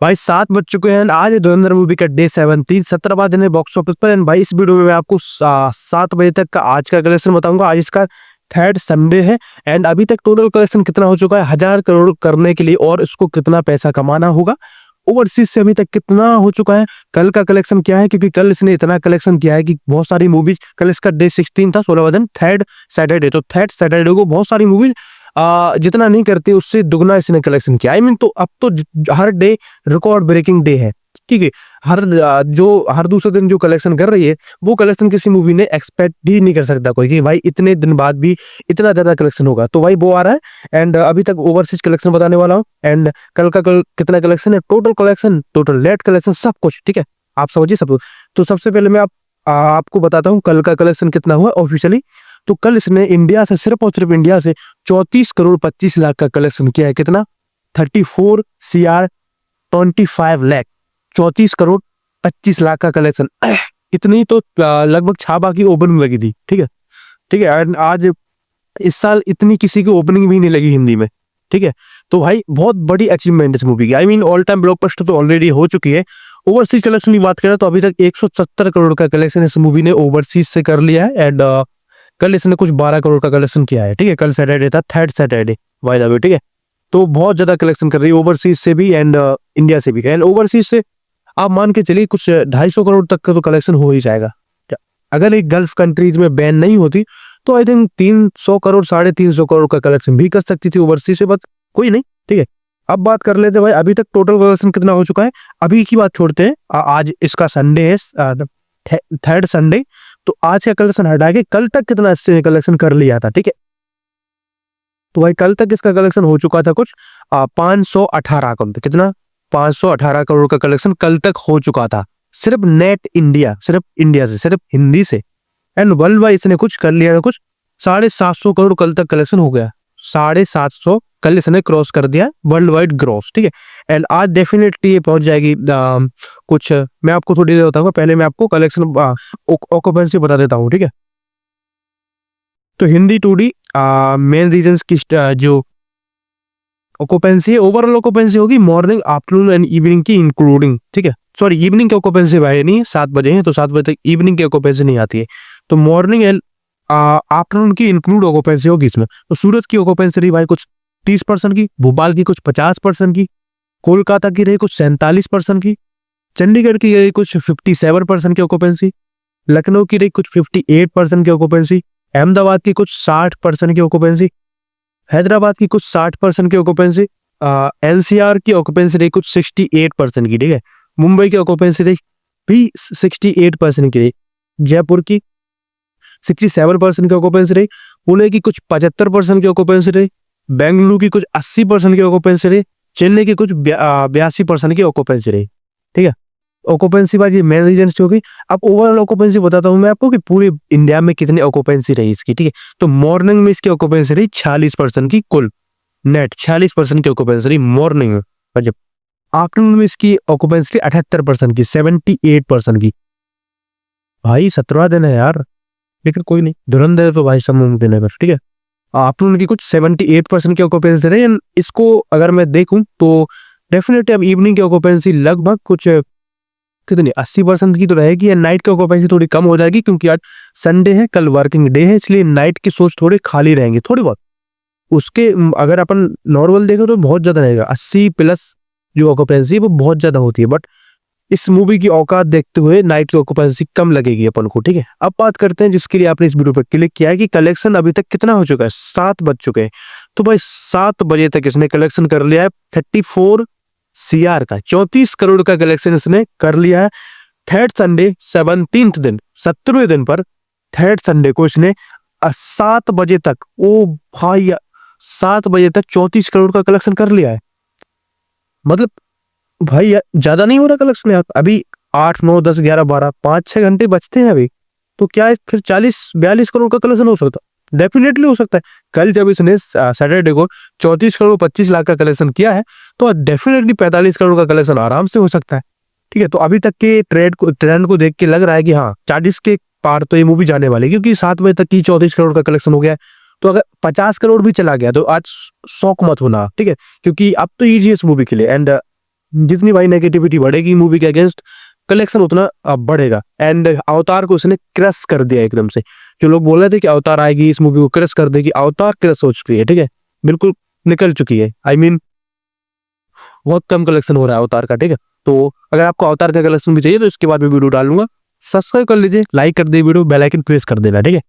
भाई 7 बज चुके हैं। आज है धुरंधर मूवी का डे 17, 17वां दिन है बॉक्स ऑफिस पर। एंड भाई इस वीडियो में मैं आपको 7 बजे तक का आज का कलेक्शन बताऊंगा। आज इसका थर्ड संडे है एंड अभी तक टोटल कलेक्शन कितना हो चुका है 1000 करोड़ करने के लिए, और इसको कितना पैसा कमाना होगा ओवरसीज से अभी तक कितना हो चुका है, कल का कलेक्शन क्या है, क्योंकि कल इसने इतना कलेक्शन किया है कि बहुत सारी मूवीज, कल इसका डे 16 था, 16वां दिन, थर्ड सैटरडे, तो थर्ड सैटरडे को बहुत सारी मूवीज जितना नहीं करती उससे दुगना इसने कलेक्शन किया। आई मीन तो अब तो हर डे रिकॉर्ड ब्रेकिंग डे है, ठीक है। हर दूसरे दिन जो कलेक्शन कर रही है वो कलेक्शन किसी मूवी ने एक्सपेक्ट ही नहीं कर सकता कोई, कि भाई इतने दिन बाद भी इतना ज्यादा कलेक्शन होगा। तो भाई वो आ रहा है एंड अभी तक ओवरसीज कलेक्शन बताने वाला हूँ एंड कल कितना कलेक्शन है, total collection, total net collection, सब कुछ, ठीक है। आप समझिए सब कुछ। तो सबसे पहले मैं आपको बताता हूँ कल का कलेक्शन कितना हुआ ऑफिशियली। तो कल इसने इंडिया से, सिर्फ और सिर्फ इंडिया से 34 करोड़ 25 लाख का कलेक्शन किया है। कितना? 34 CR 25 लाख, 34 करोड़ 25 लाख का कलेक्शन। इतनी तो लगभग छापा की ओपनिंग लगी थी, ठीक है, ठीक है। एंड आज इस साल इतनी किसी की ओपनिंग भी नहीं लगी हिंदी में, ठीक है। तो भाई बहुत बड़ी अचीवमेंट इस मूवी की। I mean all time blockbuster तो ऑलरेडी हो चुकी है। ओवरसीज कलेक्शन की बात करें तो अभी तक 170 करोड़ का कलेक्शन इस मूवी ने ओवरसीज से कर लिया है एंड कल इसने कुछ 12 करोड़ का कलेक्शन किया है, ठीक है। कल सैटरडे था, third Saturday by the way, ठीक है। तो बहुत ज्यादा कलेक्शन कर रही है ओवरसीज से भी एंड इंडिया से भी। एंड ओवरसीज से आप मान के चलिए कुछ 250 करोड़ तक का तो कलेक्शन हो ही जाएगा। अगर एक गल्फ कंट्रीज में बैन नहीं होती तो आई थिंक 300 करोड़ 350 करोड़ का कलेक्शन भी कर सकती थी ओवरसीज से, बट कोई नहीं, ठीक है। अब बात कर लेते हैं भाई अभी तक टोटल कलेक्शन कितना हो चुका है। अभी की बात छोड़ते हैं, आज इसका संडे है, थर्ड संडे, तो आज का कलेक्शन हटा के कल तक कितना इसने कलेक्शन कर लिया था, ठीक है। तो भाई कल तक इसका कलेक्शन हो चुका था कुछ 518 करोड़। कितना? 518 करोड़ का कलेक्शन कल तक हो चुका था, सिर्फ नेट इंडिया, सिर्फ इंडिया से, सिर्फ हिंदी से। एंड वर्ल्ड वाइड इसने कुछ कर लिया था, कुछ 750 करोड़ कल तक कलेक्शन हो गया। 750 कल इसने क्रॉस कर दिया वर्ल्ड वाइड ग्रॉस, ठीक है। एंड आज डेफिनेटली ये पहुंच जाएगी कुछ, मैं आपको थोड़ी देर बताऊंगा, पहले मैं आपको कलेक्शन ऑक्यूपेंसी बता देता हूँ, ठीक है। तो हिंदी 2D मेन रीजंस की जो ऑक्यूपेंसी है, ओवरऑल ऑक्यूपेंसी होगी मॉर्निंग, आफ्टरनून एंड इवनिंग की इंक्लूडिंग, ठीक है। सॉरी, इवनिंग की ऑक्यूपेंसी भाई नहीं, 7 बजे है तो 7 बजे तक इवनिंग की ऑक्यूपेंसी नहीं आती है। तो मॉर्निंग एंड आफ्टरनून की इंक्लूड ऑक्यूपेंसी होगी इसमें। तो सूरत की ऑक्यूपेंसी रही भाई कुछ 30% की, भोपाल की कुछ 50% की, कोलकाता की रही कुछ 47% की, चंडीगढ़ की रही कुछ 57% की ऑक्यूपेंसी, लखनऊ की रही कुछ 58% की ऑक्यूपेंसी, अहमदाबाद की कुछ 60% की ऑक्यूपेंसी, हैदराबाद की कुछ 60% की ऑक्यूपेंसी, एनसीआर की ऑक्यूपेंसी रही कुछ 68% की, ठीक है। मुंबई की ऑक्यूपेंसी रही भी 68% की रही, जयपुर की 67% की ऑक्यूपेंसी रही, पुणे की कुछ 75% की ऑक्यूपेंसी रही, बेंगलुरु की कुछ 80% की ऑक्यूपेंसी रही, चेन्नई की कुछ 82% की ऑक्यूपेंसी रही, ठीक है। ऑक्यूपेंसी बाकी मेन रीजन होगी। अब ओवरऑल ऑक्यूपेंसी बताता हूँ मैं आपको कि पूरे इंडिया में कितनी ऑक्यूपेंसी रही इसकी, ठीक है। तो मॉर्निंग में इसकी ऑक्यूपेंसी रही 46% की, कुल नेट 46% की ऑक्यूपेंसी रही मॉर्निंग में। और जब आफ्टरनून में इसकी ऑक्यूपेंसी रही 78% की, 78% की। भाई 17वां दिन है यार, लेकिन कोई नहीं, धुरंधर तो भाई सब मुमकिन है, ठीक है। आफ्टरनून की कुछ 78% की ऑक्यूपेंसी रही। इसको अगर मैं देखूं तो डेफिनेटली अब इवनिंग की ऑक्यूपेंसी लगभग कुछ कितनी 80% की तो रहेगी, या नाइट की ऑक्यूपेंसी थोड़ी कम हो जाएगी, क्योंकि आज संडे है, कल वर्किंग डे है, इसलिए नाइट की सोच थोड़ी खाली रहेंगी, थोड़ी बहुत। उसके अगर अपन नॉर्मल देखें तो बहुत ज्यादा रहेगा, 80+ जो ऑक्यूपेंसी है वो बहुत ज्यादा होती है, बट इस मूवी की औकात देखते हुए नाइट की ऑक्यूपेंसी कम लगेगी अपन को, ठीक है। अब बात करते हैं जिसके लिए आपने इस वीडियो पर क्लिक किया है कि कलेक्शन अभी तक कितना हो चुका है। 7 बज चुके हैं। तो भाई 7 बजे तक इसने कलेक्शन कर लिया है 34 CR का, 34 करोड़ का कलेक्शन इसने कर लिया है। थर्ड संडे 17th दिन, 17वें दिन पर थर्ड संडे को इसने 7 बजे तक, ओ भाई 7 बजे तक 34 करोड़ का कलेक्शन कर लिया है। मतलब भाई ज्यादा नहीं हो रहा कलेक्शन यार। अभी 8 9 10 11 12 5-6 घंटे बचते हैं अभी, तो क्या है फिर 40-42 करोड़ का कलेक्शन हो सकता है, डेफिनेटली हो सकता है। कल जब इसने सैटरडे को 34 करोड़ 25 लाख का कलेक्शन किया है तो डेफिनेटली 45 करोड़ का कलेक्शन आराम से हो सकता है, ठीक है। तो अभी तक के ट्रेंड को देख के लग रहा है कि हाँ 40 के पार तो ये मूवी जाने वाली है, क्योंकि 7 बजे तक की 34 करोड़ का कलेक्शन हो गया है। तो अगर 50 करोड़ भी चला गया तो आज शौक मत होना, ठीक है, क्योंकि अब तो ईजी है इस मूवी के लिए। एंड जितनी भाई नेगेटिविटी बढ़ेगी मूवी के अगेंस्ट, कलेक्शन उतना बढ़ेगा। एंड अवतार को उसने क्रश कर दिया एकदम से। जो लोग बोल रहे थे कि अवतार आएगी इस मूवी को क्रश कर देगी, अवतार क्रश हो चुकी है, ठीक है, बिल्कुल निकल चुकी है। आई मीन बहुत कम कलेक्शन हो रहा है अवतार का, ठीक है। तो अगर आपको अवतार का कलेक्शन भी चाहिए तो इसके बाद भी वीडियो डालूंगा। सब्सक्राइब कर लीजिए, लाइक कर दीजिए वीडियो, बेल आइकन प्रेस कर देना, ठीक है।